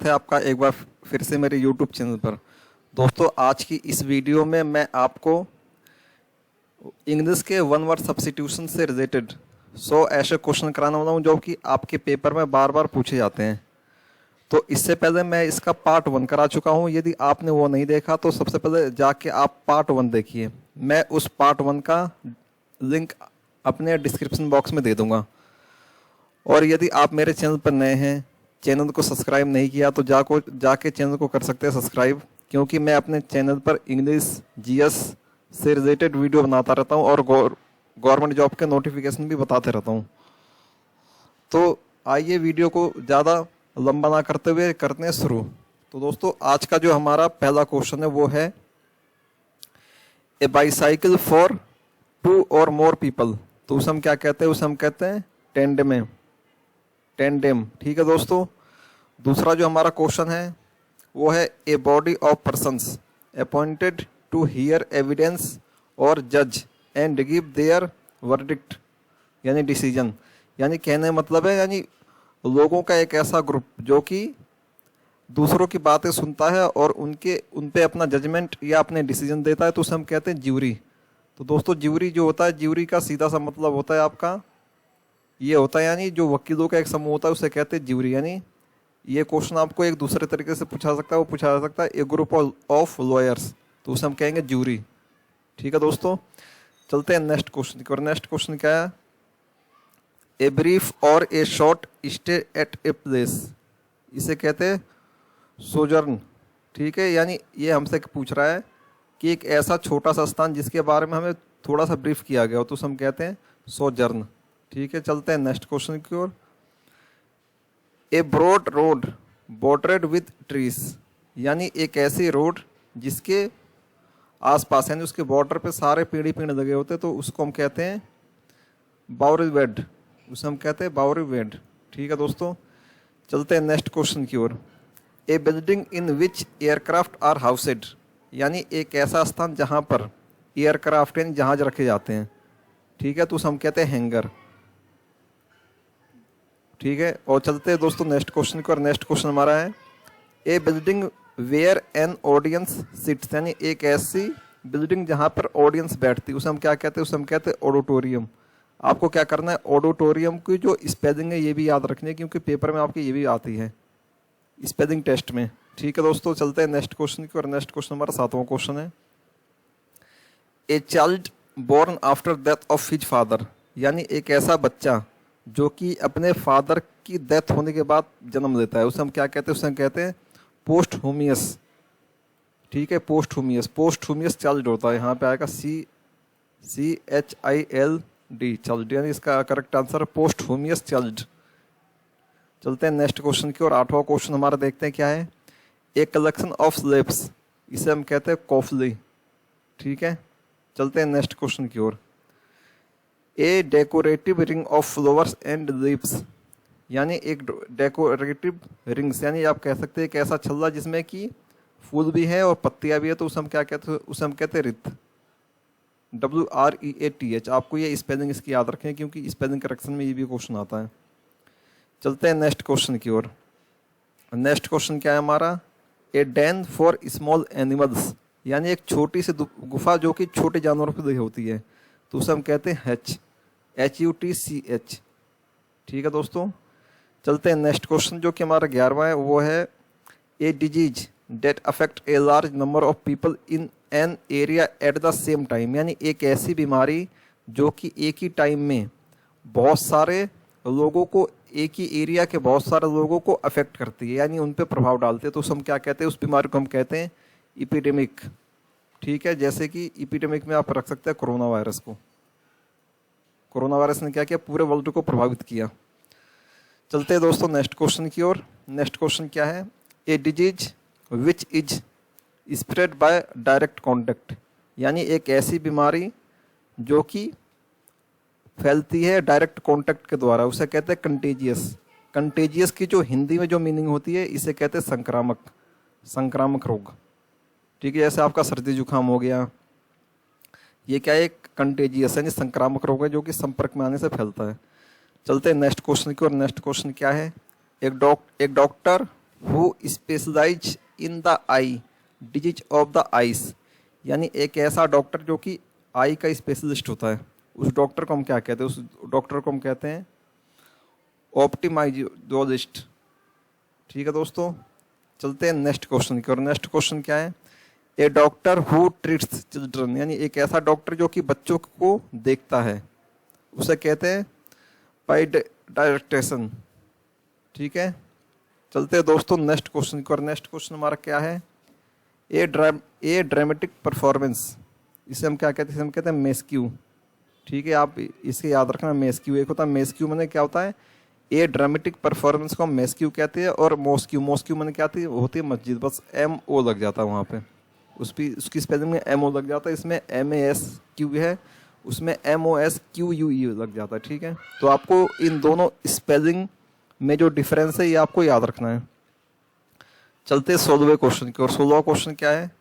स्वागत है आपका एक बार फिर से मेरे YouTube चैनल पर। दोस्तों, आज की इस वीडियो में मैं आपको इंग्लिश के वन वर्ड सब्स्टिट्यूशन से रिलेटेड 100 ऐसे क्वेश्चन कराने वाला हूँ जो कि आपके पेपर में बार बार पूछे जाते हैं। तो इससे पहले मैं इसका पार्ट 1 करा चुका हूँ। यदि आपने वो नहीं देखा तो सबसे पहले जाके आप पार्ट 1 देखिए। मैं उस पार्ट 1 का लिंक अपने डिस्क्रिप्शन बॉक्स में दे दूँगा। और यदि आप मेरे चैनल पर नए हैं, चैनल को सब्सक्राइब नहीं किया तो जाके चैनल को कर सकते हैं सब्सक्राइब, क्योंकि मैं अपने चैनल पर इंग्लिश जीएस से रिलेटेड वीडियो बनाता रहता हूं और गवर्नमेंट जॉब के नोटिफिकेशन भी बताते रहता हूं। तो आइए वीडियो को ज़्यादा लंबा ना करते हुए करते हैं शुरू। तो दोस्तों, आज का जो हमारा पहला क्वेश्चन है वो है ए बाईसाइकिल फॉर 2 और मोर पीपल। तो उसे हम क्या कहते हैं? उसे हम कहते हैं टेंडेम। ठीक है दोस्तों। दूसरा जो हमारा क्वेश्चन है वो है a body of persons appointed to hear evidence और जज एंड गिव देयर वर्डिक्ट, यानी डिसीजन। यानी कहने का मतलब है यानी लोगों का एक ऐसा ग्रुप जो कि दूसरों की बातें सुनता है और उन पे अपना जजमेंट या अपने डिसीजन देता है। तो उसे हम कहते हैं ज्यूरी। तो दोस्तों, ज्यूरी जो होता है, ज्यूरी का सीधा सा मतलब होता है आपका ये होता है, यानी जो वकीलों का एक समूह होता है उसे कहते हैं ज्यूरी। यानी ये क्वेश्चन आपको एक दूसरे तरीके से पूछा सकता है, वो पूछा जा सकता है ए ग्रुप ऑफ लॉयर्स, तो उसे हम कहेंगे ज्यूरी। ठीक है दोस्तों, चलते हैं नेक्स्ट क्वेश्चन की ओर। नेक्स्ट क्वेश्चन क्या है? ए ब्रीफ और ए short stay at a place, इसे कहते हैं सोजर्न। ठीक है, यानी ये हमसे पूछ रहा है कि एक ऐसा छोटा सा स्थान जिसके बारे में हमें थोड़ा सा ब्रीफ किया गया हो, तो उसे हम कहते हैं सोजर्न। ठीक है, चलते हैं नेक्स्ट क्वेश्चन की ओर। A broad road bordered with trees, यानी एक ऐसी रोड जिसके आसपास यानी उसके बॉर्डर पे सारे पेड़ ही पेड़ लगे होते हैं, तो उसको हम कहते हैं बाउरीवेड। उसे हम कहते हैं बाउरीवेड। ठीक है दोस्तों, चलते हैं नेक्स्ट क्वेश्चन की ओर। A building in which aircraft are housed, यानी एक ऐसा स्थान जहां पर एयरक्राफ्ट यानी जहाज रखे जाते हैं। ठीक है, तो उसे हम कहते हैं हैंगर। ठीक है, और चलते हैं दोस्तों नेक्स्ट क्वेश्चन को। और नेक्स्ट क्वेश्चन हमारा है a building where an audience sits, यानी एक ऐसी बिल्डिंग जहां पर ऑडियंस बैठती है, उसे हम क्या कहते हैं? उसे हम कहते हैं ऑडिटोरियम। आपको क्या करना है? ऑडिटोरियम की जो स्पेलिंग है ये भी याद रखनी है, क्योंकि पेपर में आपकी ये भी आती है स्पेलिंग टेस्ट में। ठीक है दोस्तों, चलते हैं नेक्स्ट क्वेश्चन की। और नेक्स्ट क्वेश्चन हमारा 7वां क्वेश्चन है a child born after death of his father, यानी एक ऐसा बच्चा जो कि अपने फादर की डेथ होने के बाद जन्म लेता है, उसे हम क्या कहते हैं? उसे हम कहते हैं पोस्टह्यूमियस। ठीक है, पोस्टह्यूमियस चाइल्ड होता है। यहाँ पे आएगा CHILD चाइल्ड, यानी इसका करेक्ट आंसर पोस्टह्यूमियस चाइल्ड। चलते हैं नेक्स्ट क्वेश्चन की और 8वां क्वेश्चन हमारा देखते हैं क्या है। ए कलेक्शन ऑफ स्लेब्स, इसे हम कहते हैं कॉफली। ठीक है, चलते हैं नेक्स्ट क्वेश्चन की ओर। A decorative ring of flowers and leaves, यानी एक डेकोरेटिव रिंग्स, यानी आप कह सकते हैं एक ऐसा छल्ला जिसमें कि फूल भी है और पत्तियां भी है, तो उसे हम क्या कहते हैं? उसे हम कहते हैं रित। WREATH। आपको ये स्पेलिंग इसकी याद रखें, क्योंकि स्पेलिंग करेक्शन में ये भी क्वेश्चन आता है। चलते हैं नेक्स्ट क्वेश्चन की ओर। नेक्स्ट क्वेश्चन क्या है हमारा? ए डेन फॉर स्मॉल एनिमल्स, यानी एक छोटी सी गुफा जो कि छोटे जानवरों के लिए होती है, तो उसे हम कहते हैं HUTCH। ठीक है दोस्तों, चलते हैं नेक्स्ट क्वेश्चन जो कि हमारा 11वां है। वो है a disease that affect a large number of people in an area at the same time, यानी एक ऐसी बीमारी जो कि एक ही टाइम में बहुत सारे लोगों को, एक ही एरिया के बहुत सारे लोगों को अफेक्ट करती है, यानी उन पे प्रभाव डालते हैं। तो उसे हम क्या कहते हैं? उस बीमारी को हम कहते हैं इपिडेमिक। ठीक है, जैसे कि इपिडेमिक में आप रख सकते हैं कोरोना वायरस को। कोरोना वायरस ने क्या किया? पूरे वर्ल्ड को प्रभावित किया। चलते हैं दोस्तों नेक्स्ट क्वेश्चन की ओर। नेक्स्ट क्वेश्चन क्या है? A disease which is spread by direct contact, यानी एक ऐसी बीमारी जो कि फैलती है डायरेक्ट कॉन्टेक्ट के द्वारा, उसे कहते हैं कंटेजियस। कंटेजियस की जो हिंदी में जो मीनिंग होती है, इसे कहते हैं संक्रामक रोग। ठीक है, जैसे आपका सर्दी जुकाम हो गया, ये क्या है? एक कंटेजियस यानी संक्रामक रोग है जो कि संपर्क में आने से फैलता है। चलते हैं नेक्स्ट क्वेश्चन की और। नेक्स्ट क्वेश्चन क्या है? एक doctor who specialize in the eye disease of the eyes, यानी एक ऐसा डॉक्टर जो कि आई का स्पेशलिस्ट होता है, उस डॉक्टर को हम क्या कहते हैं? उस डॉक्टर को हम कहते हैं ऑप्टिमाइजोलॉजिस्ट। ठीक है दोस्तों, चलते हैं नेक्स्ट क्वेश्चन की और। नेक्स्ट क्वेश्चन क्या है? ए डॉक्टर हु ट्रीट्स चिल्ड्रन, यानी एक ऐसा डॉक्टर जो कि बच्चों को देखता है, उसे कहते हैं पाइडियाट्रिशियन। ठीक है, चलते हैं दोस्तों नेक्स्ट क्वेश्चन की और। नेक्स्ट क्वेश्चन हमारा क्या है? ए ड्रामेटिक परफॉर्मेंस, इसे हम क्या कहते हैं? इसे हम कहते हैं मेस्क्यू। ठीक है, आप इसे याद रखना, मेस्क्यू एक होता है, मेस्क्यू मैंने क्या होता है? ए ड्रामेटिक परफॉर्मेंस को हम मेस्क्यू कहते हैं, और मोस्क्यू मैंने क्या होती है? मस्जिद, बस MO लग जाता है वहाँ पे, उसकी स्पेलिंग में MO लग जाता है, इसमें MASQ है, उसमें MOSQUE लग जाता है। ठीक है, तो आपको इन दोनों स्पेलिंग में जो डिफरेंस है ये आपको याद रखना है। चलते 16वें क्वेश्चन की और। 16वां क्वेश्चन क्या है?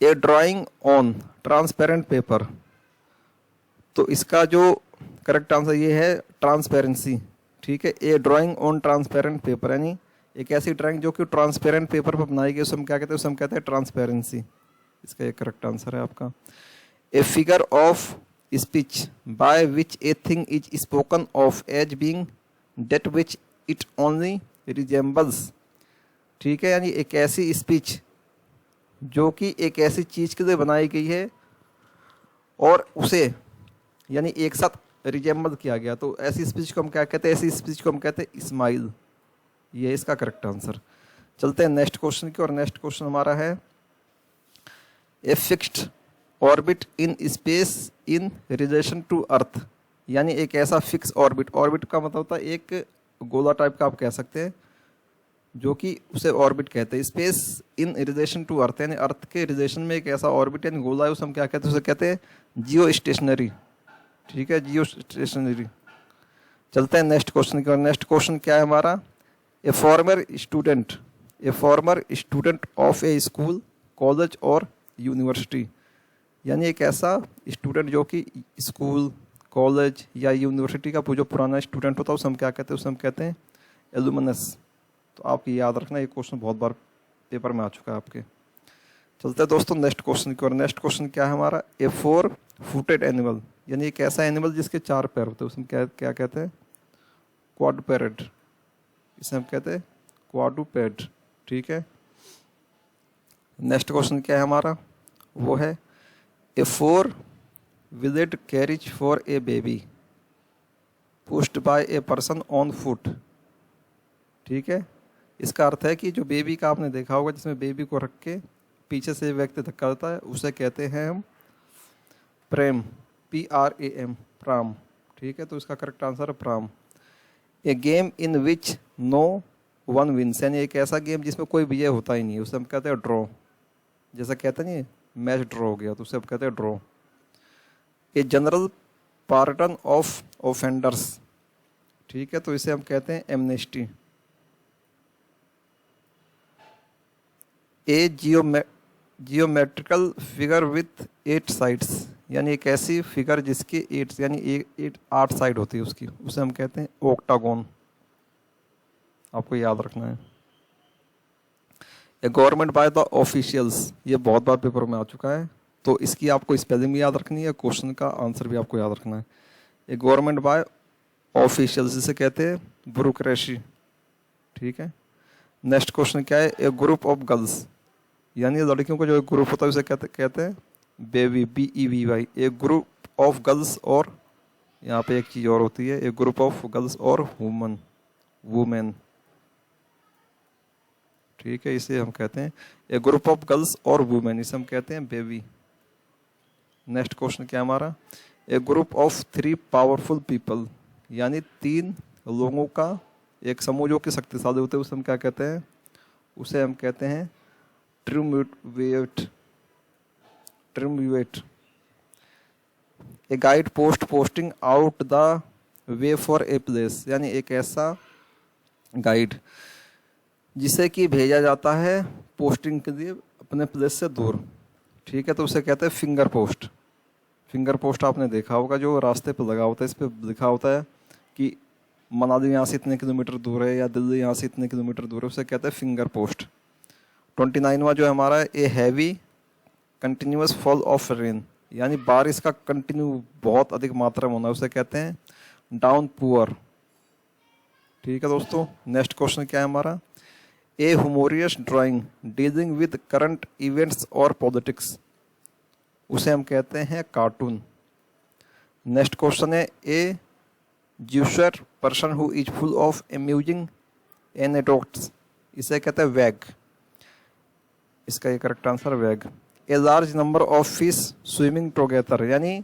ए ड्राइंग ऑन ट्रांसपेरेंट पेपर, तो इसका जो करेक्ट आंसर ये है ट्रांसपेरेंसी। ठीक है, ए ड्राइंग ऑन ट्रांसपेरेंट पेपर, यानी एक ऐसी ड्राइंग जो कि ट्रांसपेरेंट पेपर पर बनाई गई, उसे हम क्या कहते हैं? उसे हम कहते हैं ट्रांसपेरेंसी। इसका एक करेक्ट आंसर है आपका। A figure of speech by which a thing is spoken of as being that which it only resembles. ठीक है, यानी एक ऐसी स्पीच जो कि एक ऐसी चीज के लिए बनाई गई है और उसे यानी एक साथ रिजेंबल किया गया, तो ऐसी स्पीच को हम क्या कहते हैं? ऐसी स्पीच को हम कहते हैं स्माइल। ये इसका करेक्ट आंसर। चलते हैं नेक्स्ट क्वेश्चन की और। नेक्स्ट क्वेश्चन हमारा है a fixed orbit in space in relation to earth, यानी एक ऐसा फिक्स ऑर्बिट, ऑर्बिट का मतलब होता है एक गोला टाइप का आप कह सकते हैं, जो कि उसे ऑर्बिट कहते हैं। Space in relation to earth, यानी अर्थ के रिलेशन में एक ऐसा ऑर्बिट यानी गोला है, उसे हम क्या कहते हैं? उसे कहते हैं जियो स्टेशनरी। ठीक है, जियो स्टेशनरी। चलते हैं नेक्स्ट क्वेश्चन की और। नेक्स्ट क्वेश्चन क्या है हमारा? ए farmer student of A school, college और यूनिवर्सिटी, यानी एक ऐसा स्टूडेंट जो कि स्कूल, कॉलेज या यूनिवर्सिटी का जो पुराना स्टूडेंट होता है उसे हम क्या कहते हैं? उसे हम कहते हैं एलुमनस। तो आप ये याद रखना, ये क्वेश्चन बहुत बार पेपर में आ चुका है आपके। चलते हैं दोस्तों नेक्स्ट क्वेश्चन की और। नेक्स्ट क्वेश्चन क्या है हमारा? ए 4 फुटेड एनिमल, यानी एक ऐसा एनिमल जिसके 4 पैर होते हैं, उसमें क्या कहते हैं? क्वाड्रूपेड। इसे हम कहते हैं क्वाड्रूपेड। ठीक है, नेक्स्ट क्वेश्चन क्या है हमारा? वो है a 4 wheeled carriage for a baby pushed by a person on foot. ठीक है, इसका अर्थ है कि जो बेबी का आपने देखा होगा, जिसमें बेबी को रख के पीछे से व्यक्ति धक्का देता है, उसे कहते हैं हम प्रेम, PRAM, प्राम। ठीक है, तो इसका करेक्ट आंसर है pram. A game in which no one wins, यानी एक ऐसा गेम जिसमें कोई विजय होता ही नहीं है, उसे हम कहते हैं ड्रॉ। जैसा कहते नहीं मैच ड्रॉ हो गया, तो उसे हम कहते हैं draw. A general pardon of offenders, ठीक है, तो इसे हम कहते हैं amnesty. A geometrical figure with 8 sides, यानी एक ऐसी फिगर जिसकी 8 यानी 8 साइड होती है उसकी, उसे हम कहते हैं ऑक्टागोन। आपको याद रखना है। ए गवर्नमेंट बाय द ऑफिशियल्स, ये बहुत बार पेपर में आ चुका है, तो इसकी आपको स्पेलिंग भी याद रखनी है, क्वेश्चन का आंसर भी आपको याद रखना है। ए गवर्नमेंट बाय ऑफिशियल्स, जिसे कहते हैं ब्यूरोक्रेसी। ठीक है, नेक्स्ट क्वेश्चन क्या है? ए ग्रुप ऑफ गर्ल्स, यानी लड़कियों का जो एक ग्रुप होता है उसे कहते हैं baby, BEVY। A group of girls, और यहाँ पे एक चीज़ और होती है, ए ग्रुप ऑफ गर्ल्स और वुमेन। ठीक है, इसे हम कहते हैं ए ग्रुप ऑफ गर्ल्स और वुमेन, इसे हम कहते हैं बेबी। नेक्स्ट क्वेश्चन क्या हमारा? ए ग्रुप ऑफ 3 पावरफुल पीपल, यानी 3 लोगों का एक समूह जो कि शक्तिशाली होते हैं, उसे हम क्या कहते हैं? उसे हम कहते हैं triumvirate. A guide posting out the way for a place, यानी एक ऐसा गाइड जिसे कि भेजा जाता है पोस्टिंग के लिए अपने प्लेस से दूर। ठीक है, तो उसे कहते हैं फिंगर पोस्ट। फिंगर पोस्ट आपने देखा होगा, जो रास्ते पर लगा होता है, इस पर लिखा होता है कि मनाली यहाँ से इतने किलोमीटर दूर है या दिल्ली यहाँ से इतने किलोमीटर दूर है, उसे कहते हैं फिंगर पोस्ट। 29वां जो है हमारा a heavy continuous fall of rain, यानी बारिश का कंटिन्यू बहुत अधिक मात्रा में होना, उसे कहते हैं डाउन पुअर। ठीक है दोस्तों, नेक्स्ट क्वेश्चन क्या है हमारा, a humorous drawing dealing with current events और पॉलिटिक्स, उसे हम कहते हैं कार्टून। नेक्स्ट क्वेश्चन है a jocular person who is full of amusing anecdotes, इसे कहते हैं वैग। इसका ये correct answer wag. A large number of fish swimming together, यानी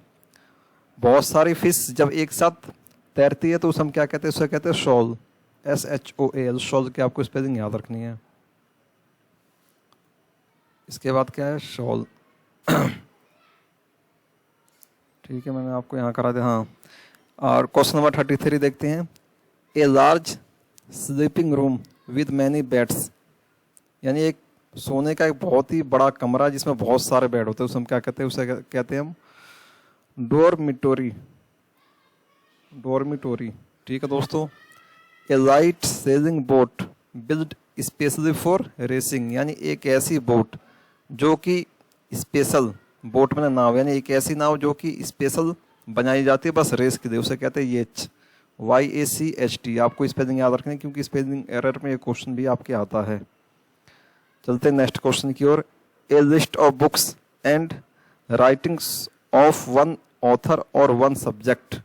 बहुत सारी फिश जब एक साथ तैरती है तो उसे हम क्या कहते हैं, उसे कहते हैं शॉल, SHOAL, शॉल की आपको स्पेलिंग याद रखनी है। इसके बाद क्या है शॉल। ठीक है, मैंने आपको यहाँ करा दिया। हाँ, और क्वेश्चन नंबर 33 देखते हैं, a large sleeping room with many beds, यानी एक सोने का एक बहुत ही बड़ा कमरा जिसमें बहुत सारे बेड होते हैं, उसे हम क्या कहते हैं, उसे कहते हैं हम डोरमिटोरी। डोरमिटोरी। ठीक है दोस्तों। A light sailing boat build specially for racing, यानी एक ऐसी बोट जो कि स्पेशल, बोट में नाव, यानी एक ऐसी नाव जो कि स्पेशल बनाई जाती है बस रेस के लिए, उसे कहते हैं येच, YACHT। आपको स्पेलिंग याद रखनी है क्योंकि स्पेलिंग एरर में ये क्वेश्चन भी आपके आता है। चलते हैं नेक्स्ट क्वेश्चन की ओर। A list of books and writings of one author or one subject.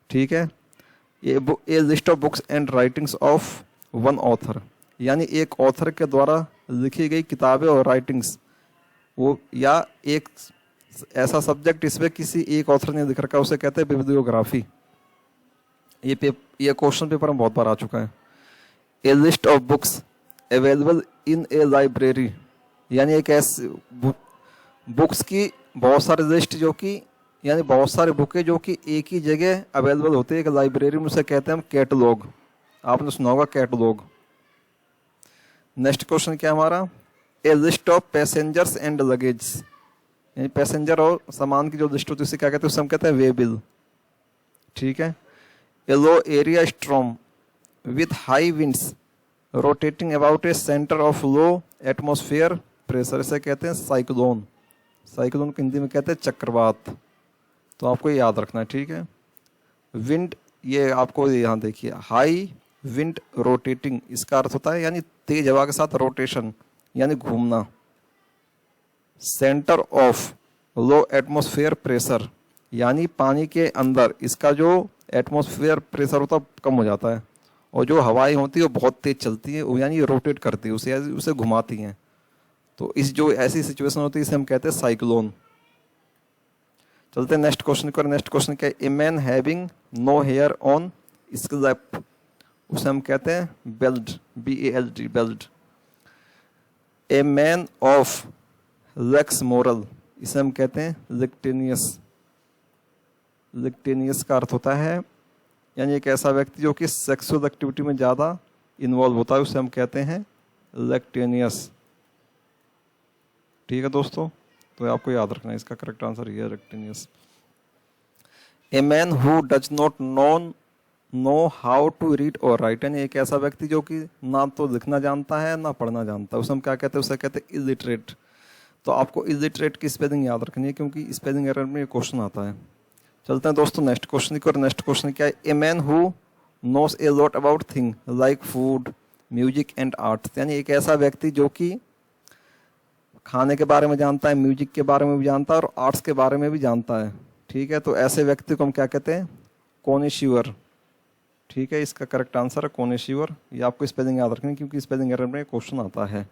ठीक है, a list of books and writings of one author, यानी एक ऑथर के द्वारा लिखी गई किताबें और राइटिंग्स, वो या एक ऐसा सब्जेक्ट इसमें किसी एक ऑथर ने लिख रखा है, उसे कहते हैं बिब्लियोग्राफी। ये क्वेश्चन पेपर में बहुत बार आ चुका है। A list of books available in a library, यानी एक ऐसी बुक्स की बहुत सारी लिस्ट जो कि, यानी बहुत सारे बुकें जो कि एक ही जगह अवेलेबल होती है एक लाइब्रेरी में, उसे कहते हैं हम कैटलॉग। आपने सुना होगा कैटलॉग। नेक्स्ट क्वेश्चन क्या हमारा, a list of passengers and luggage, यानी पैसेंजर और सामान की जो लिस्ट होती है उसे क्या कहते हैं, उसे हम कहते हैं वे बिल। ठीक है। A low area storm with high winds rotating about a centre of low atmosphere pressure, इसे कहते हैं साइक्लोन। साइक्लोन को हिंदी में कहते हैं चक्रवात, तो आपको ये याद रखना है। ठीक है। विंड, ये आपको यहाँ देखिए, हाई विंड रोटेटिंग, इसका अर्थ होता है यानी तेज हवा के साथ रोटेशन, यानी घूमना। Centre of low atmosphere pressure, यानी पानी के अंदर इसका जो एटमॉस्फेयर प्रेशर होता है कम हो जाता है, और जो हवाएं होती है वो बहुत तेज चलती है, वो यानी रोटेट करती है, उसे घुमाती हैं। तो इस जो ऐसी सिचुएशन होती है इसे हम कहते हैं साइक्लोन। चलते हैं नेक्स्ट क्वेश्चन पर। नेक्स्ट क्वेश्चन क्या है, a man having no hair on scalp, उसे हम कहते हैं bald, BALD, bald. A man of lax moral, इसे हम कहते हैं लिक्टेनियस। लिक्टेनियस का अर्थ होता है यानी एक ऐसा व्यक्ति जो कि सेक्सुअल एक्टिविटी में ज़्यादा इन्वॉल्व होता है, उसे हम कहते हैं लेक्टेनियस। ठीक है दोस्तों, तो आपको याद रखना है, इसका करेक्ट आंसर ये है लेक्टेनियस। A man who does not know how to read or write, यानी एक ऐसा व्यक्ति जो कि ना तो लिखना जानता है ना पढ़ना जानता है, उसे हम क्या कहते हैं, उसे कहते हैं इलिटरेट। तो आपको इलिटरेट की स्पेलिंग याद रखनी है क्योंकि स्पेलिंग एरर में ये क्वेश्चन आता है। चलते हैं दोस्तों नेक्स्ट क्वेश्चन की ओर। नेक्स्ट क्वेश्चन क्या है, a man who knows a lot about thing like food music and art, यानी एक ऐसा व्यक्ति जो कि खाने के बारे में जानता है, म्यूजिक के बारे में भी जानता है और आर्ट्स के बारे में भी जानता है। ठीक है, तो ऐसे व्यक्ति को हम क्या कहते हैं, कोनिशिवर। ठीक है, इसका करेक्ट आंसर है कोनिशिवर। ये आपको स्पेलिंग याद रखनी क्योंकि स्पेलिंग एरर में क्वेश्चन आता है।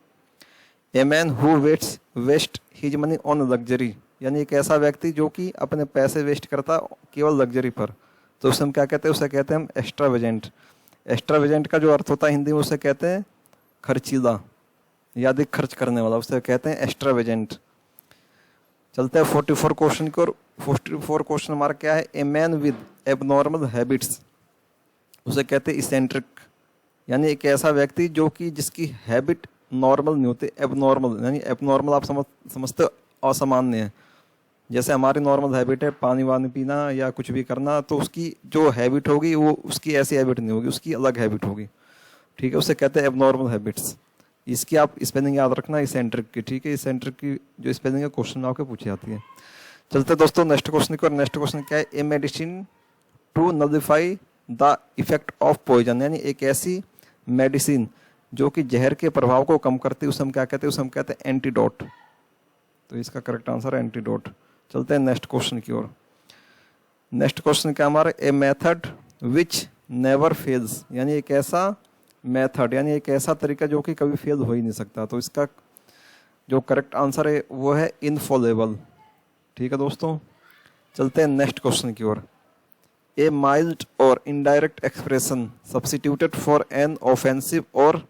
A man who waste his money on luxury, यानी एक ऐसा व्यक्ति जो कि अपने पैसे वेस्ट करता केवल लग्जरी पर, तो उसे हम क्या कहते हैं, उसे कहते हैं हम एक्स्ट्रावेजेंट। एक्स्ट्रावेजेंट का जो अर्थ होता है हिंदी में उसे कहते हैं खर्चीला या अधिक खर्च करने वाला, उसे कहते हैं एक्स्ट्रावेजेंट। चलते हैं 44 क्वेश्चन की ओर। 44 क्वेश्चन हमारा क्या है, a man with abnormal habits, उसे कहते हैं इसेंट्रिक, यानी एक ऐसा व्यक्ति जो कि जिसकी हैबिट नॉर्मल नहीं होती, एबनॉर्मल, यानी एबनॉर्मल आप समझते हो असामान्य है, जैसे हमारी नॉर्मल हैबिट है पानी वानी पीना या कुछ भी करना, तो उसकी जो हैबिट होगी वो उसकी ऐसी हैबिट नहीं होगी, उसकी अलग हैबिट होगी, ठीक है, उसे कहते हैं एबनॉर्मल हैबिट्स। इसकी आप स्पेलिंग याद रखना इसेंट्रिक की, ठीक है, इसेंट्रिक की जो स्पेलिंग है क्वेश्चन में आपके पूछी जाती है। चलते दोस्तों नेक्स्ट क्वेश्चन की, और नेक्स्ट क्वेश्चन क्या है, a medicine to nullify the effect of poison, यानी एक ऐसी मेडिसिन जो कि जहर के प्रभाव को कम करती है, उसे हम क्या कहते हैं, उसे हम कहते हैं एंटीडोट। तो इसका करेक्ट आंसर है एंटीडोट। चलते हैं नेक्स्ट क्वेश्चन की ओर। नेक्स्ट क्वेश्चन क्या हमारा, a method which never fails, यानी एक ऐसा मेथड, यानी एक ऐसा तरीका जो कि कभी फेल हो ही नहीं सकता। तो इसका जो करेक्ट आंसर है वो है इनफॉलेबल, ठीक है दोस्तों। चलते हैं नेक्स्ट क्वेश्चन की ओर। ए माइल्ड और indirect expression substituted for an offensive और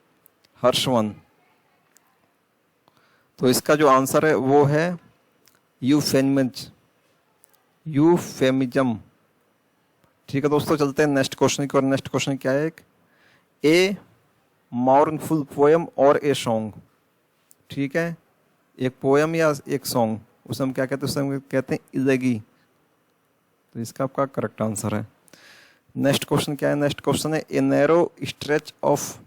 हर्ष वन। तो इसका जो आंसर है वो है यूफेमिज्म, ठीक है दोस्तों। चलते हैं नेक्स्ट क्वेश्चन की ओर। नेक्स्ट क्वेश्चन क्या है, ए माउर्नफुल पोएम और ए सॉन्ग, ठीक है, एक पोएम या एक सॉन्ग, उसे हम क्या कहते हैं, उसे हम कहते हैं इलेगी। तो इसका आपका करेक्ट आंसर है। नेक्स्ट क्वेश्चन क्या है, नेक्स्ट क्वेश्चन है, a narrow stretch of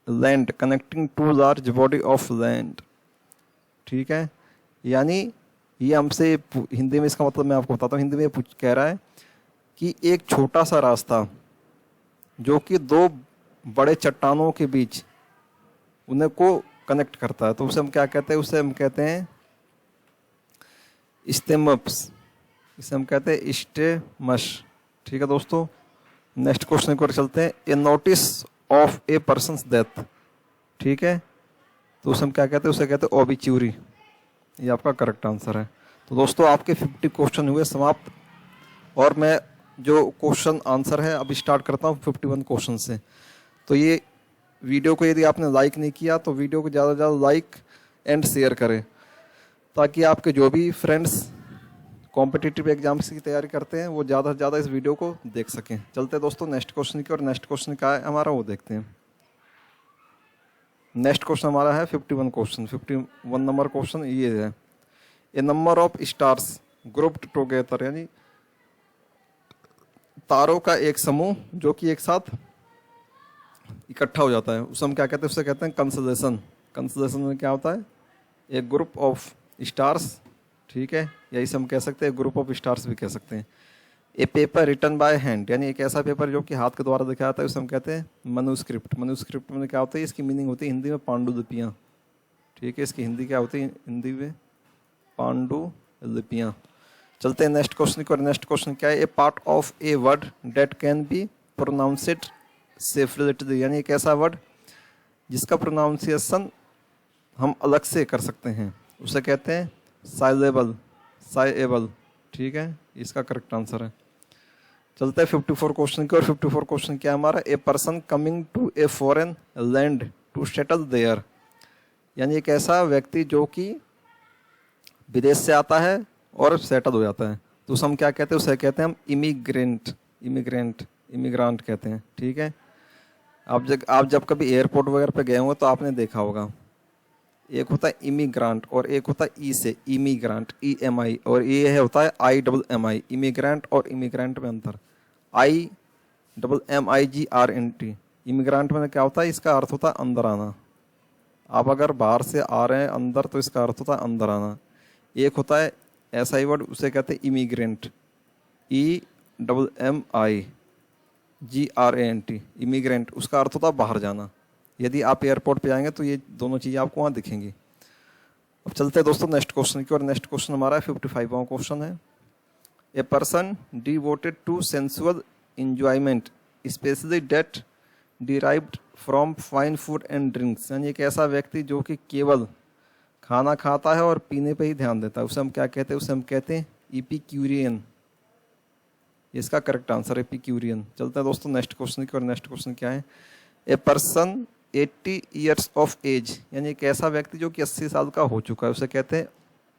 land connecting two large body of land, ठीक है, यानी ये हमसे हिंदी में, इसका मतलब मैं आपको बताता हूँ, हिंदी में कह रहा है कि एक छोटा सा रास्ता जो कि दो बड़े चट्टानों के बीच उन्हें को कनेक्ट करता है, तो उसे हम क्या कहते हैं, उसे हम कहते हैं स्टेमप्स, इसे हम कहते हैं स्टेमस, ठीक है दोस्तों। नेक्स्ट क्वेश्चन की ओर चलते हैं, a notice of a person's death, ठीक है, तो उसे हम क्या कहते हैं, उसे कहते हैं ओबिच्यूरी। ये आपका करेक्ट आंसर है। तो दोस्तों आपके 50 क्वेश्चन हुए समाप्त, और मैं जो क्वेश्चन आंसर है अभी स्टार्ट करता हूँ 51 क्वेश्चन से। तो ये वीडियो को यदि आपने लाइक नहीं किया तो वीडियो को ज़्यादा से ज़्यादा लाइक एंड शेयर करें, ताकि आपके जो भी फ्रेंड्स कॉम्पिटिटिव एग्जाम्स की तैयारी करते हैं वो ज़्यादा से ज़्यादा इस वीडियो को देख सकें। चलते हैं दोस्तों नेक्स्ट क्वेश्चन की, और नेक्स्ट क्वेश्चन क्या है हमारा वो देखते हैं। नेक्स्ट क्वेश्चन हमारा है 51 क्वेश्चन, 51 नंबर क्वेश्चन ये है, a number of stars grouped together, यानी तारों का एक समूह जो कि एक साथ इकट्ठा हो जाता है, उसे हम क्या कहते हैं, उसे कहते हैं कंसलेशन। कंसलेशन में क्या होता है, एक ग्रुप ऑफ स्टार्स, ठीक है, या इसे हम कह सकते हैं ग्रुप ऑफ स्टार्स भी कह सकते हैं। ए पेपर रिटन बाय हैंड, यानी एक ऐसा पेपर जो कि हाथ के द्वारा लिखा जाता है, उसे हम कहते हैं मनुस्क्रिप्ट। मनुस्क्रिप्ट में क्या होता है, इसकी मीनिंग होती है हिंदी में पांडुलिपियाँ, ठीक है, इसकी हिंदी क्या होती है, हिंदी में पांडुलिपियाँ। चलते हैं नेक्स्ट क्वेश्चन की, और नेक्स्ट क्वेश्चन क्या है, a part of a word that can be pronounced separately, यानी एक ऐसा वर्ड जिसका प्रोनाउंसिएशन हम अलग से कर सकते हैं, उसे कहते हैं साइलेबल, ठीक है, इसका करेक्ट आंसर है। चलते हैं 54 क्वेश्चन की, और 54 क्वेश्चन क्या है हमारा, a person coming to a foreign land to settle there, यानी एक ऐसा व्यक्ति जो कि विदेश से आता है और सेटल हो जाता है, तो उसे हम क्या कहते हैं, उसे कहते हैं हम इमिग्रेंट कहते हैं, ठीक है। आप जब कभी एयरपोर्ट वगैरह पे गए होंगे तो आपने देखा होगा, एक होता है इमिग्रांट और एक होता है ई से इमिग्रांट, EMI, और ये होता है IMMI, इमिग्रेंट और इमिग्रेंट में अंतर, IMMIGRNT। इमिग्रांट में क्या होता है, इसका अर्थ होता है अंदर आना, आप अगर बाहर से आ रहे हैं अंदर तो इसका अर्थ होता है अंदर आना। एक होता है ऐसा ही वर्ड, उसे कहते हैं इमिग्रेंट, EMMIGRANT, इमिग्रेंट, उसका अर्थ होता है बाहर जाना। यदि आप एयरपोर्ट पे आएंगे तो ये दोनों चीज़ें आपको वहाँ दिखेंगी। अब चलते हैं दोस्तों नेक्स्ट क्वेश्चन की, और नेक्स्ट क्वेश्चन हमारा 55वां क्वेश्चन है, a person devoted to sensual enjoyment specially that derived from fine food and drinks, यानी एक ऐसा व्यक्ति जो कि केवल खाना खाता है और पीने पे ही ध्यान देता है, उसे हम क्या कहते हैं, उसे हम कहते हैं इपिक्यूरियन। इसका करेक्ट आंसर है एपिक्यूरियन। चलते हैं दोस्तों नेक्स्ट क्वेश्चन की, और नेक्स्ट क्वेश्चन क्या है, a person 80 years of age, यानी एक ऐसा व्यक्ति जो कि 80 साल का हो चुका है, उसे कहते हैं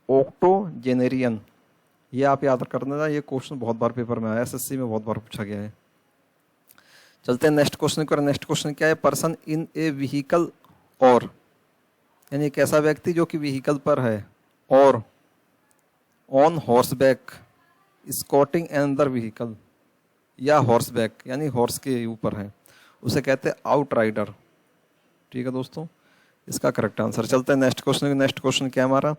ऑक्टोजेनेरियन। ये आप याद कर लेना, ये क्वेश्चन बहुत बार पेपर में आया, SSC में बहुत बार पूछा गया है। चलते हैं नेक्स्ट क्वेश्चन की, और नेक्स्ट क्वेश्चन क्या है, पर्सन इन ए व्हीकल और, यानी एक ऐसा व्यक्ति जो कि व्हीकल पर है ऑन हॉर्सबैक स्कॉटिंग एनदर व्हीकल, या हॉर्सबैक यानी हॉर्स के ऊपर है, उसे कहते हैं आउट राइडर। ठीक है दोस्तों, इसका करेक्ट आंसर। चलते हैं नेक्स्ट क्वेश्चन। नेक्स्ट क्वेश्चन क्या हमारा,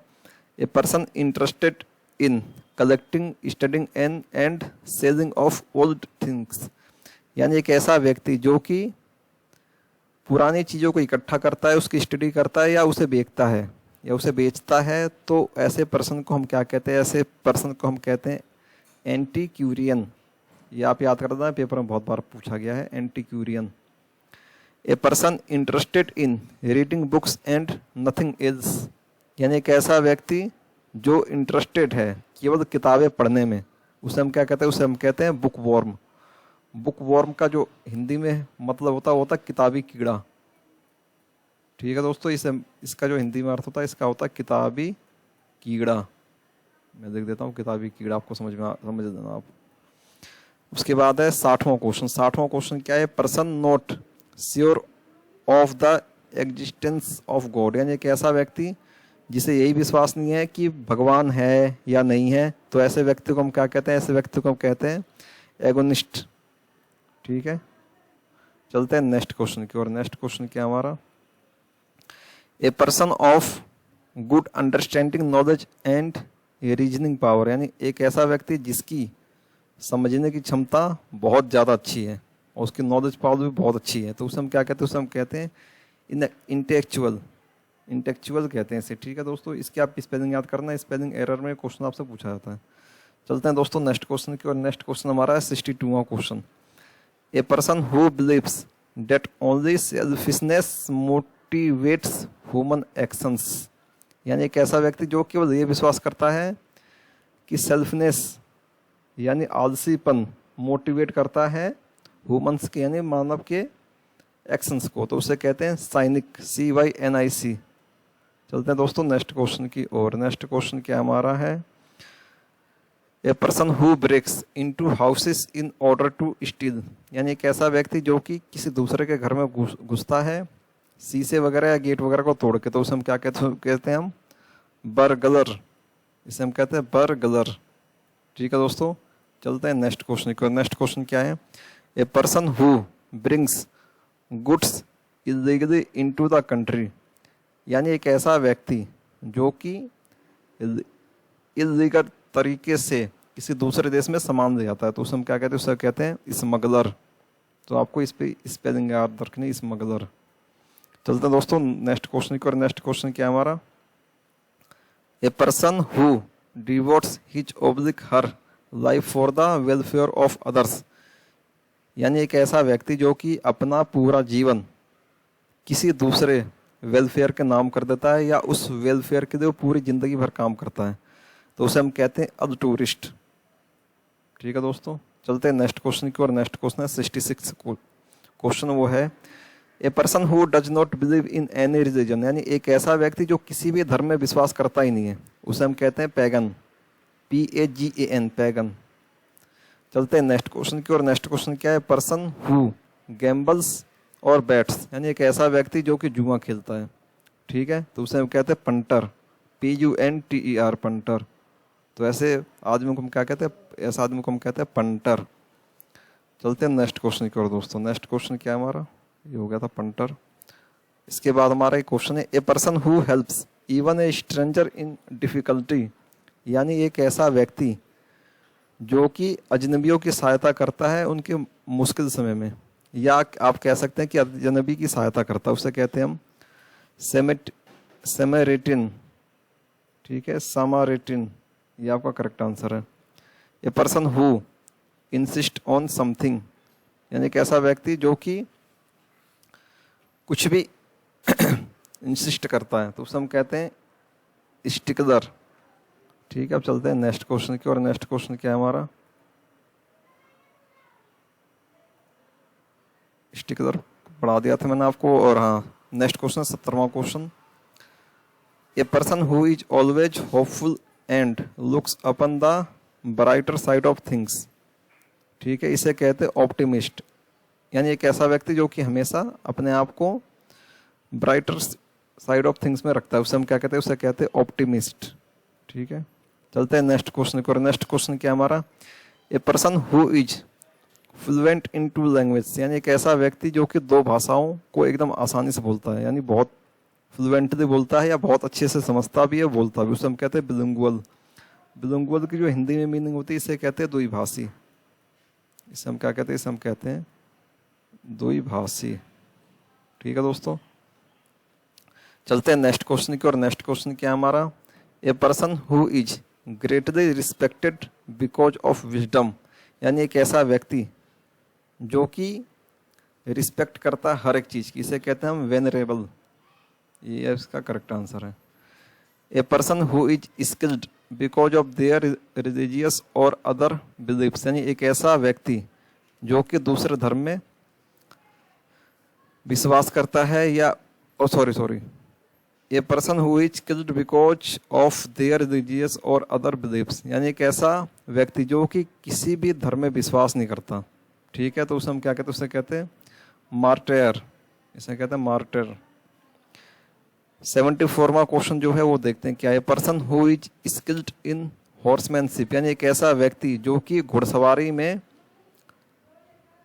a person interested in collecting studying and selling of old things, यानी एक ऐसा व्यक्ति जो कि पुरानी चीज़ों को इकट्ठा करता है, उसकी स्टडी करता है, या उसे बेचता है या उसे बेचता है, तो ऐसे पर्सन को हम क्या कहते हैं, ऐसे पर्सन को हम कहते हैं एंटीक्यूरियन। ये आप याद कर देना, पेपर में बहुत बार पूछा गया है, antiquarian. A person interested in reading books and nothing else, यानी एक ऐसा व्यक्ति जो इंटरेस्टेड है केवल किताबें पढ़ने में, उसे हम क्या कहते हैं, उसे हम कहते हैं बुक वॉर्म। बुक वॉर्म का जो हिंदी में मतलब होता है किताबी कीड़ा। ठीक है दोस्तों, इसका जो हिंदी में अर्थ होता है, इसका होता है किताबी कीड़ा। मैं लिख देता हूँ किताबी कीड़ा, आपको समझ देना आप। उसके बाद है 60वां क्वेश्चन। 60वां क्वेश्चन क्या है, person not sure of the existence of God, यानी एक ऐसा व्यक्ति जिसे यही विश्वास नहीं है कि भगवान है या नहीं है, तो ऐसे व्यक्ति को हम क्या कहते हैं, ऐसे व्यक्ति को हम कहते हैं एगोनिस्ट। ठीक है, चलते हैं नेक्स्ट क्वेश्चन की ओर। नेक्स्ट क्वेश्चन क्या हमारा, a person of good understanding knowledge and reasoning power, यानी एक ऐसा व्यक्ति जिसकी समझने की क्षमता बहुत ज़्यादा अच्छी है और उसकी नॉलेज पावर भी बहुत अच्छी है, तो उसे हम क्या कहते हैं, उसे हम कहते हैं इंटेलेक्चुअल। इंटेलेक्चुअल कहते हैं इसे। ठीक है दोस्तों, इसकी आप स्पेलिंग याद करना, स्पेलिंग एरर में क्वेश्चन आपसे पूछा जाता है। चलते हैं दोस्तों नेक्स्ट क्वेश्चन की ओर। नेक्स्ट क्वेश्चन हमारा है 62वां question. A person who believes that only selfishness motivates human actions, यानी एक ऐसा व्यक्ति जो केवल ये विश्वास करता है कि सेल्फनेस यानी आलसीपन मोटिवेट करता है ह्यूमंस के यानी मानव के एक्शंस को, तो उसे कहते हैं साइनिक, CYNIC। चलते हैं दोस्तों नेक्स्ट क्वेश्चन की ओर। नेक्स्ट क्वेश्चन क्या हमारा है, a person who breaks into houses in order to steal, यानी एक ऐसा व्यक्ति जो कि किसी दूसरे के घर में घुसता है शीशे वगैरह या गेट वगैरह को तोड़ के, तो उसे हम क्या कहते हैं हम बर्गलर। इसे हम कहते हैं बर्गलर। ठीक है दोस्तों, चलते हैं नेक्स्ट क्वेश्चन की ओर। नेक्स्ट क्वेश्चन क्या है, a person who brings goods illegally into the country, यानी एक ऐसा व्यक्ति जो कि इलीगल तरीके से किसी दूसरे देश में सामान ले जाता है, तो उसे हम क्या कहते हैं, उसे कहते हैं स्मगलर। तो आपको इस पे स्पेलिंग याद रखनी, स्मगलर। चलते हैं दोस्तों नेक्स्ट क्वेश्चन की ओर। नेक्स्ट क्वेश्चन क्या है हमारा, a person who devotees his oblique her life for the welfare of others, यानी एक ऐसा व्यक्ति जो कि अपना पूरा जीवन किसी दूसरे वेलफेयर के नाम कर देता है या उस वेलफेयर के लिए वो पूरी जिंदगी भर काम करता है, तो उसे हम कहते हैं अल्टूरिस्ट। ठीक है दोस्तों, चलते हैं नेक्स्ट क्वेश्चन की ओर। नेक्स्ट क्वेश्चन है 66 क्वेश्चन, वो है a person who does not believe in any religion, यानी एक ऐसा व्यक्ति जो किसी भी धर्म में विश्वास करता ही नहीं है, उसे हम कहते हैं पैगन, PAGAN, पैगन। चलते हैं नेक्स्ट क्वेश्चन की ओर। नेक्स्ट क्वेश्चन क्या है, पर्सन हु गैम्बल्स और बैट्स, यानी एक ऐसा व्यक्ति जो कि जुआ खेलता है। ठीक है, तो उसे हम कहते हैं पंटर, PUNTER, पंटर। तो ऐसे आदमी को हम क्या कहते हैं, ऐसा आदमी को हम कहते हैं पंटर। चलते हैं नेक्स्ट क्वेश्चन की ओर दोस्तों। नेक्स्ट क्वेश्चन क्या है हमारा, ये हो गया था पंटर। इसके बाद हमारा एक क्वेश्चन है, a person who helps even a stranger in difficulty, यानी एक ऐसा व्यक्ति जो कि अजनबियों की सहायता करता है उनके मुश्किल समय में, या आप कह सकते हैं कि अजनबी की सहायता करता है, उसे कहते हैं हम सेमेरिटिन। ठीक है, सामारिटिन, ये आपका करेक्ट आंसर है। A person who insist on something, यानी एक ऐसा व्यक्ति जो कि कुछ भी इंसिस्ट करता है, तो उसे हम कहते हैं स्टिकलर। ठीक है, अब चलते हैं नेक्स्ट क्वेश्चन की और। नेक्स्ट क्वेश्चन क्या है हमारा, स्टिकलर पढ़ा दिया था मैंने आपको। और हाँ, नेक्स्ट क्वेश्चन 70वां question, a person who is always hopeful and looks upon the brighter side of things. ठीक है, इसे कहते हैं ऑप्टिमिस्ट, यानी एक ऐसा व्यक्ति जो कि हमेशा अपने आप को ब्राइटर साइड ऑफ थिंग्स में रखता है, उसे हम क्या कहते हैं, उसे कहते हैं ऑप्टिमिस्ट। ठीक है, चलते हैं नेक्स्ट क्वेश्चन की ओर। नेक्स्ट क्वेश्चन क्या है हमारा, a person who is fluent in 2 language, यानी एक ऐसा व्यक्ति जो कि 2 भाषाओं को एकदम आसानी से बोलता है, यानी बहुत फ्लुएंटली बोलता है या बहुत अच्छे से समझता भी है, बोलता भी, उसे हम कहते हैं बिलिंगुअल। बिलिंगुअल की जो हिंदी में मीनिंग होती है इसे कहते हैं द्विभाषी। इसे हम क्या कहते हैं, इसे हम कहते हैं द्विभाषी। ठीक है दोस्तों, चलते हैं नेक्स्ट क्वेश्चन की ओर। नेक्स्ट क्वेश्चन क्या है हमारा, a person who is greatly respected because of wisdom, यानी एक ऐसा व्यक्ति जो कि रिस्पेक्ट करता है हर एक चीज़ की, इसे कहते हैं हम वेनरेबल। ये इसका करेक्ट आंसर है। A person who is skilled because of their religious और अदर बिलीफ्स, यानी एक ऐसा व्यक्ति जो कि दूसरे धर्म में विश्वास करता है या sorry A person who is killed because of their religious और अदर बिलीफ्स, यानी एक ऐसा व्यक्ति जो कि किसी भी धर्म में विश्वास नहीं करता। ठीक है, तो उसे हम क्या कहते हैं, उसे कहते हैं मार्टेयर, इसे कहते हैं मार्टेयर। 74वां क्वेश्चन जो है वो देखते हैं क्या है, person who is skilled in horsemanship, यानी एक ऐसा व्यक्ति जो कि घुड़सवारी में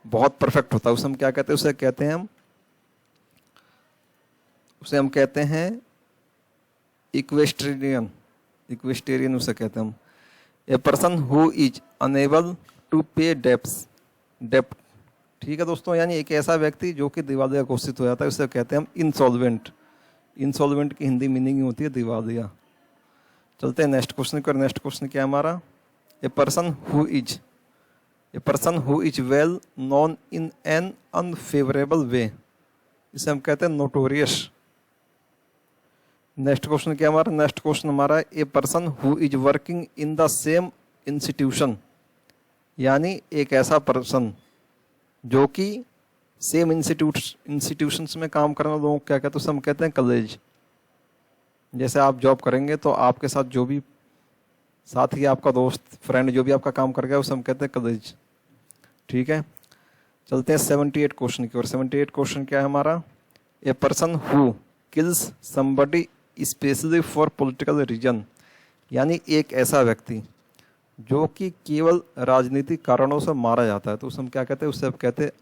बहुत परफेक्ट होता है, उसे हम क्या कहते हैं, उसे हम कहते हैं इक्वेस्टेरियन उसे कहते हैं हम। A person who is unable to pay डेप्ट। ठीक है दोस्तों, यानी एक ऐसा व्यक्ति जो कि दिवालिया घोषित हो जाता है, उसे कहते हैं हम इंसॉल्वेंट। इंसॉल्वेंट की हिंदी मीनिंग होती है दिवालिया। चलते हैं नेक्स्ट क्वेश्चन पर। नेक्स्ट क्वेश्चन क्या है हमारा, a person who is well known in an unfavourable way, इसे हम कहते हैं नोटोरियस। नेक्स्ट क्वेश्चन क्या हमारा, नेक्स्ट क्वेश्चन हमारा, a person who is working in the same institution, यानी एक ऐसा पर्सन जो कि सेम इंस्टीट्यूशंस में काम करने वालों को क्या कहते हैं, उसे हम कहते हैं कॉलेज। जैसे आप जॉब करेंगे तो आपके साथ जो भी साथी आपका दोस्त फ्रेंड जो भी आपका काम कर गया उसे हम कहते हैं कॉलेज। ठीक है, चलते हैं 78 क्वेश्चन की ओर। 78 क्वेश्चन क्या है हमारा, a person who kills somebody specially for political reason, यानी एक ऐसा व्यक्ति जो कि केवल राजनीतिक कारणों से मारा जाता है, तो उसे हम क्या कहते हैं, उससे हम कहते हैं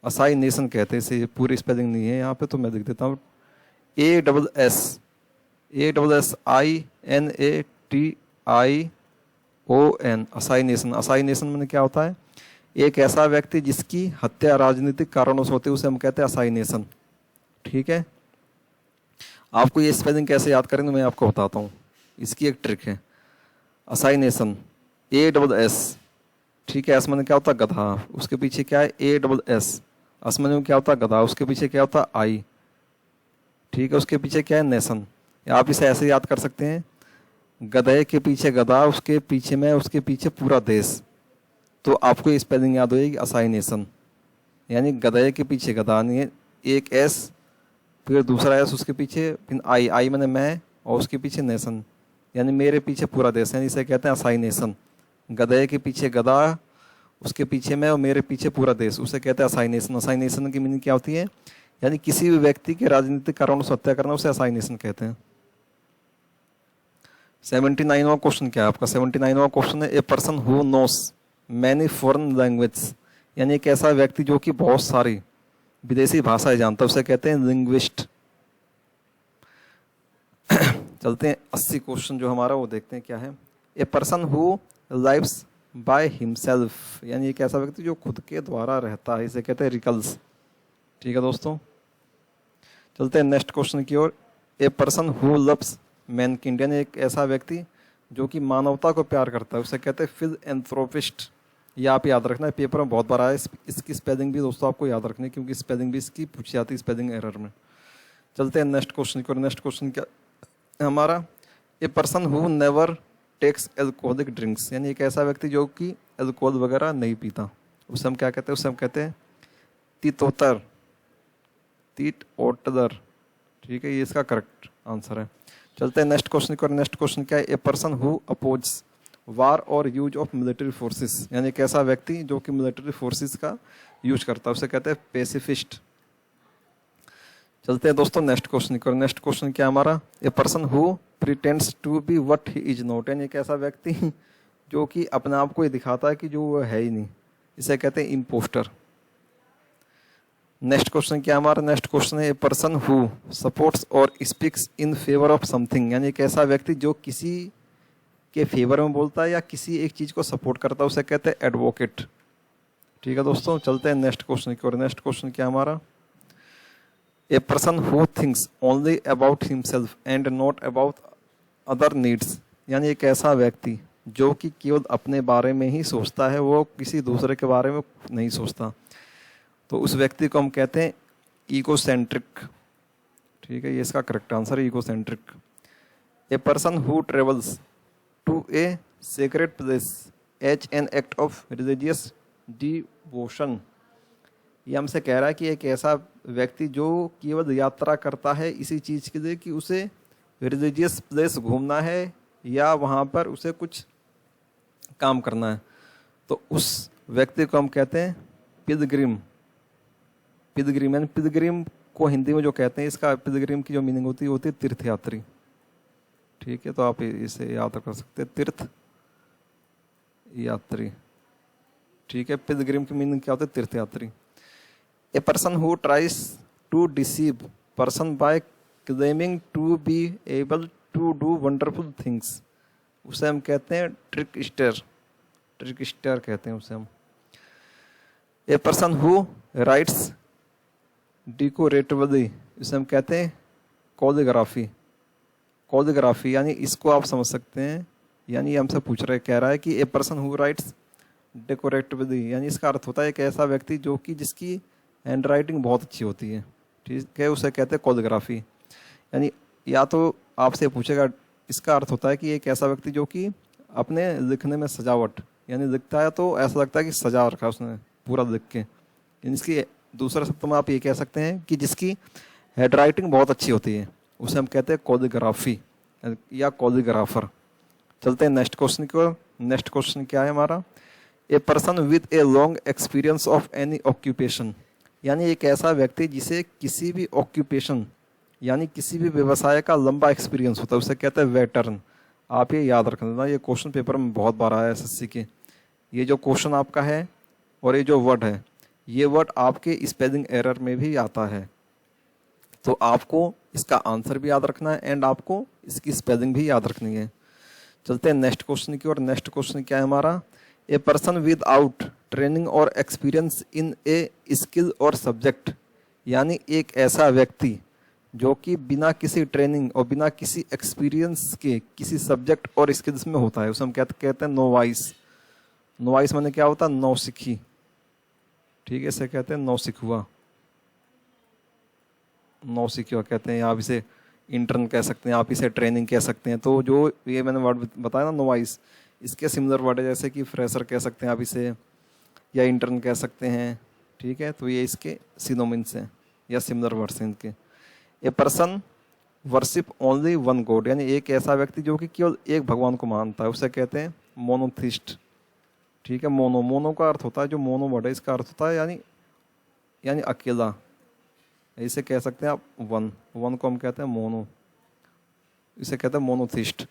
असाइनेशन कहते हैं। इसे पूरी स्पेलिंग नहीं है यहाँ पे तो मैं लिख देता हूँ, ASSINATION, असाइनेशन। असाइनेशन में क्या होता है, एक ऐसा व्यक्ति जिसकी हत्या राजनीतिक कारणों से होती है उसे हम कहते हैं असाइनेशन। ठीक है, आपको ये स्पेलिंग कैसे याद करेंगे मैं आपको बताता हूँ, इसकी एक ट्रिक है। असाइनेशन ASS, ठीक है, एस में क्या होता है गधा, उसके पीछे क्या है ASS, एस में क्या होता है गधा, उसके पीछे क्या होता है आई, ठीक है, उसके पीछे क्या है नेशन। आप इसे ऐसे याद कर सकते हैं, गधे के पीछे गधा, उसके पीछे में उसके पीछे पूरा देश, तो आपको ये स्पेलिंग याद हो जाएगी असाइनेशन। यानी गधे के पीछे गधा नहीं है, एक एस फिर दूसरा एस उसके पीछे, फिर आई मैंने मैं, और उसके पीछे नेशन, यानी मेरे पीछे पूरा देश, यानी इसे कहते हैं असाइनेशन। गधे के पीछे गधा, उसके पीछे मैं और मेरे पीछे पूरा देश, उसे कहते हैं असाइनेशन। असाइनेशन की मीनिंग क्या होती है, यानी किसी भी व्यक्ति के राजनीतिक कारणों से हत्या करना, उसे असाइनेशन कहते हैं। 79वां क्वेश्चन क्या है आपका, 79वां क्वेश्चन है, a person who knows many foreign language, यानी एक ऐसा व्यक्ति जो कि बहुत सारी विदेशी भाषाएं जानता है, उसे कहते हैं लिंग्विस्ट। चलते हैं 80 क्वेश्चन जो हमारा वो देखते हैं क्या है, a person who lives by himself, यानी एक ऐसा व्यक्ति जो खुद के द्वारा रहता है, इसे कहते हैं रिकल्स। ठीक है दोस्तों, चलते हैं नेक्स्ट क्वेश्चन की ओर, a person who loves mankind, यानी एक ऐसा व्यक्ति जो कि मानवता को प्यार करता है, उसे कहते हैं फिलएंथ्रोपिस्ट। ये आप याद रखना है, पेपर में बहुत बार आया, इसकी स्पेलिंग भी दोस्तों आपको याद रखनी है, क्योंकि स्पेलिंग भी इसकी पूछी जाती है स्पेलिंग एरर में। चलते हैं नेक्स्ट क्वेश्चन की ओर। नेक्स्ट क्वेश्चन क्या हमारा, a person who never takes alcoholic drinks, यानी एक ऐसा व्यक्ति जो कि एल्कोहल वगैरह नहीं पीता, उसे हम क्या कहते हैं, उसे हम कहते हैं तीतोतर। ठीक है, ये इसका करेक्ट आंसर है। चलते हैं नेक्स्ट क्वेश्चन की ओर। नेक्स्ट क्वेश्चन क्या है, ए पर्सन हु अपोज वार और यूज ऑफ मिलिट्री फोर्सेस, यानी एक ऐसा व्यक्ति जो कि मिलिट्री फोर्सेस का यूज करता है, उसे कहते हैं पेसिफिस्ट। चलते हैं दोस्तों नेक्स्ट क्वेश्चन की ओर। नेक्स्ट क्वेश्चन क्या हमारा, a person who pretends to be what he is not, यानी एक ऐसा व्यक्ति जो कि अपने आप को ही दिखाता है कि जो वो है ही नहीं, इसे कहते हैं इम्पोस्टर। नेक्स्ट क्वेश्चन क्या हमारा, नेक्स्ट क्वेश्चन है ए पर्सन हु सपोर्ट्स और speaks in favour of something, यानी एक ऐसा व्यक्ति जो किसी के फेवर में बोलता है या किसी एक चीज को सपोर्ट करता है, उसे कहते हैं एडवोकेट। ठीक है दोस्तों, चलते हैं नेक्स्ट क्वेश्चन की ओर। नेक्स्ट क्वेश्चन क्या हमारा, a person who thinks only about himself and not about other needs, यानी एक ऐसा व्यक्ति जो कि केवल अपने बारे में ही सोचता है, वो किसी दूसरे के बारे में नहीं सोचता, तो उस व्यक्ति को हम कहते हैं ईगोसेंट्रिक। ठीक है, ये इसका करेक्ट आंसर है, egocentric. A person who travels to a sacred place as an act of religious devotion, ये हमसे कह रहा है कि एक ऐसा व्यक्ति जो केवल यात्रा करता है इसी चीज़ के लिए कि उसे रिलीजियस प्लेस घूमना है या वहाँ पर उसे कुछ काम करना है, तो उस व्यक्ति को हम कहते हैं पिलग्रिम। पिलग्रिम यानी पिलग्रिम को हिंदी में जो कहते हैं, इसका पिलग्रिम की जो मीनिंग होती है तीर्थयात्री। ठीक है, तो आप इसे याद कर सकते हैं, तीर्थ यात्री। ठीक है, पिलग्रिम की मीनिंग क्या होती है, तीर्थयात्री। A person who tries to deceive person by claiming to be able to do wonderful things, उसे हम कहते हैं ट्रिकस्टर। ट्रिकस्टर कहते हैं उसे हम। ए पर्सन हु राइट्स डेकोरेटिवली, इसे हम कहते हैं कोलियोग्राफी। कोलियोग्राफी यानी इसको आप समझ सकते हैं, यानी हमसे पूछ रहे, कह रहा है कि ए पर्सन हु राइट्स डेकोरेटिवली, यानी इसका अर्थ होता है एक ऐसा व्यक्ति जो कि जिसकी हैंड राइटिंग बहुत अच्छी होती है। ठीक है, उसे कहते हैं कोलियोग्राफी। यानी या तो आपसे पूछेगा, इसका अर्थ होता है कि एक ऐसा व्यक्ति जो कि अपने लिखने में सजावट, यानी लिखता है तो ऐसा लगता है कि सजा रखा उसने पूरा लिख के, यानी इसकी दूसरे शब्द में आप ये कह सकते हैं कि जिसकी हैंड राइटिंग बहुत अच्छी होती है, उसे हम कहते हैं कोलियोग्राफी या कोलियोग्राफर। चलते हैं नेक्स्ट क्वेश्चन की ओर। नेक्स्ट क्वेश्चन क्या है हमारा, a person with a long experience of any occupation, यानी एक ऐसा व्यक्ति जिसे किसी भी ऑक्यूपेशन यानी किसी भी व्यवसाय का लंबा एक्सपीरियंस होता है, उसे कहते हैं वेटरन। आप ये याद रख लेना, ये क्वेश्चन पेपर में बहुत बार आया है एसएससी के। ये जो क्वेश्चन आपका है और ये जो वर्ड है, ये वर्ड आपके स्पेलिंग एरर में भी आता है, तो आपको इसका आंसर भी याद रखना है एंड आपको इसकी स्पेलिंग भी याद रखनी है। चलते हैं नेक्स्ट क्वेश्चन की ओर। नेक्स्ट क्वेश्चन क्या है हमारा, a person with out training और एक्सपीरियंस इन ए स्किल और सब्जेक्ट, यानी एक ऐसा व्यक्ति जो कि बिना किसी ट्रेनिंग और बिना किसी एक्सपीरियंस के किसी सब्जेक्ट और स्किल्स में होता है, उसे हम कहते हैं नोवाइस। नोवाइस माने क्या होता है, नौसिखी। ठीक है, इसे कहते हैं नौसिखुआ। नौसिखुआ कहते हैं, आप इसे इंटर्न कह सकते हैं, आप इसे ट्रेनिंग कह सकते हैं। तो जो ये मैंने वर्ड बताया ना नोवाइस, इसके सिमिलर वर्ड है, जैसे कि फ्रेशर कह सकते हैं आप इसे, या इंटर्न कह सकते हैं। ठीक है, तो ये इसके सिनोनिम्स हैं या सिमिलर वर्ड्स हैं इनके। A person worship only one God, यानी एक ऐसा व्यक्ति जो कि केवल एक भगवान को मानता है, उसे कहते हैं मोनोथिस्ट। ठीक है, मोनो का अर्थ होता है, जो मोनो वर्ड है इसका अर्थ होता है यानी अकेला, इसे कह सकते हैं आप वन को हम कहते हैं मोनो, इसे कहते हैं मोनोथिस्ट।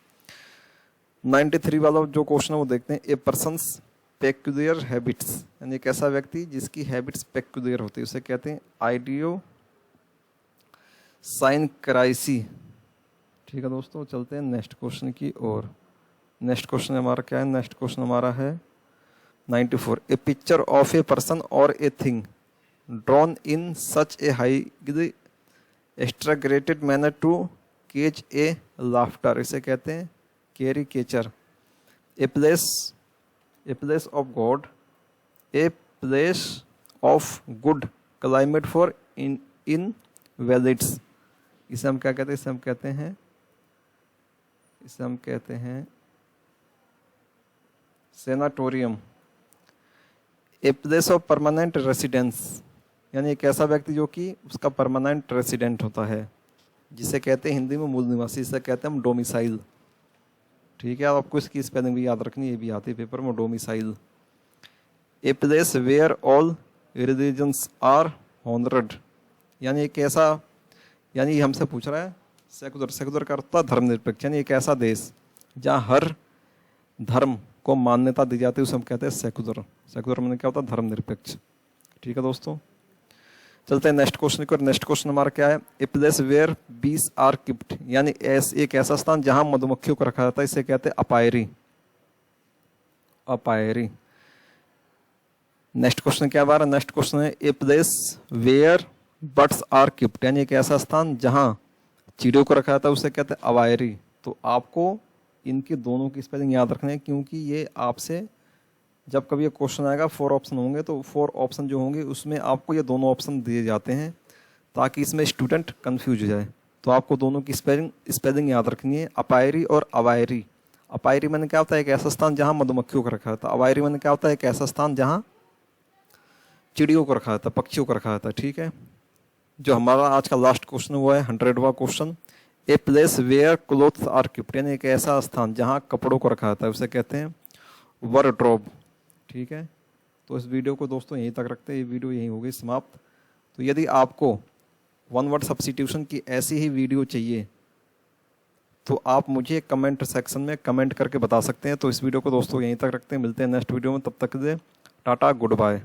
93 वाला जो क्वेश्चन है वो देखते हैं। ए पर्सन्स पेक्यूलियर हैबिट्स, यानी एक ऐसा व्यक्ति जिसकी हैबिट्स पेक्यूलियर होती है, उसे कहते हैं आइडियो साइन क्राइसी। ठीक है दोस्तों, चलते हैं नेक्स्ट क्वेश्चन की ओर। नेक्स्ट क्वेश्चन हमारा क्या है, नेक्स्ट क्वेश्चन हमारा है 94। A picture of a person और a thing drawn in such a highly exaggerated manner to cause a laughter, इसे कहते हैं caricature. A place of God, a place of good climate for invalids, इसे हम क्या कहते हैं, इसे हम कहते हैं sanatorium. A place of permanent residence, यानी एक ऐसा व्यक्ति जो कि उसका परमानेंट रेसिडेंट होता है, जिसे कहते हैं हिंदी में मूल निवासी, इसे कहते हैं हम डोमिसाइल। ठीक है, आपको इसकी स्पेलिंग भी याद रखनी है, ये भी आती है पेपर में, domicile. A place where all religions are honoured, यानी एक ऐसा, यानी हमसे पूछ रहा है सेकुलर, सेकुलर का अर्थ होता है धर्मनिरपेक्ष, यानी एक ऐसा देश जहाँ हर धर्म को मान्यता दी जाती है उसे हम कहते हैं सेकुलर। सेकुलर मैंने क्या होता है, धर्मनिरपेक्ष। ठीक है दोस्तों, चलते हैं नेक्स्ट क्वेश्चन की। नेक्स्ट क्वेश्चन हमारा क्या है, ए प्लेस वेयर बीस आर कीप्ड, यानी एक ऐसा स्थान जहां मधुमक्खियों को रखा जाता है, इसे कहते हैं अपायरी। अपायरी। नेक्स्ट क्वेश्चन क्या हमारा, नेक्स्ट क्वेश्चन है a place where birds are keeped, यानी एक ऐसा स्थान जहां चिड़ियों को रखा जाता है उसे कहते हैं अवायरी। तो आपको इनके दोनों की स्पेलिंग याद रखना है, क्योंकि ये आपसे जब कभी ये क्वेश्चन आएगा 4 ऑप्शन होंगे, तो 4 ऑप्शन जो होंगे उसमें आपको ये दोनों ऑप्शन दिए जाते हैं ताकि इसमें स्टूडेंट कंफ्यूज हो जाए। तो आपको दोनों की स्पेलिंग याद रखनी है, अपायरी और अवायरी। अपायरी मैंने क्या होता है, एक ऐसा स्थान जहां मधुमक्खियों को रखा था। अवायरी मैंने क्या होता है, एक ऐसा स्थान जहां चिड़ियों को रखा था, पक्षियों को रखा था। ठीक है, जो हमारा आज का लास्ट क्वेश्चन हुआ है 100वां question, a place where clothes are keeped, यानी एक ऐसा स्थान जहां कपड़ों को रखा जाता है उसे कहते हैं वार्डरोब। ठीक है, तो इस वीडियो को दोस्तों यहीं तक रखते हैं, ये वीडियो यहीं हो गई समाप्त। तो यदि आपको वन वर्ड सब्स्टिट्यूशन की ऐसी ही वीडियो चाहिए तो आप मुझे कमेंट सेक्शन में कमेंट करके बता सकते हैं। तो इस वीडियो को दोस्तों यहीं तक रखते हैं, मिलते हैं नेक्स्ट वीडियो में, तब तक के लिए टाटा, गुड बाय।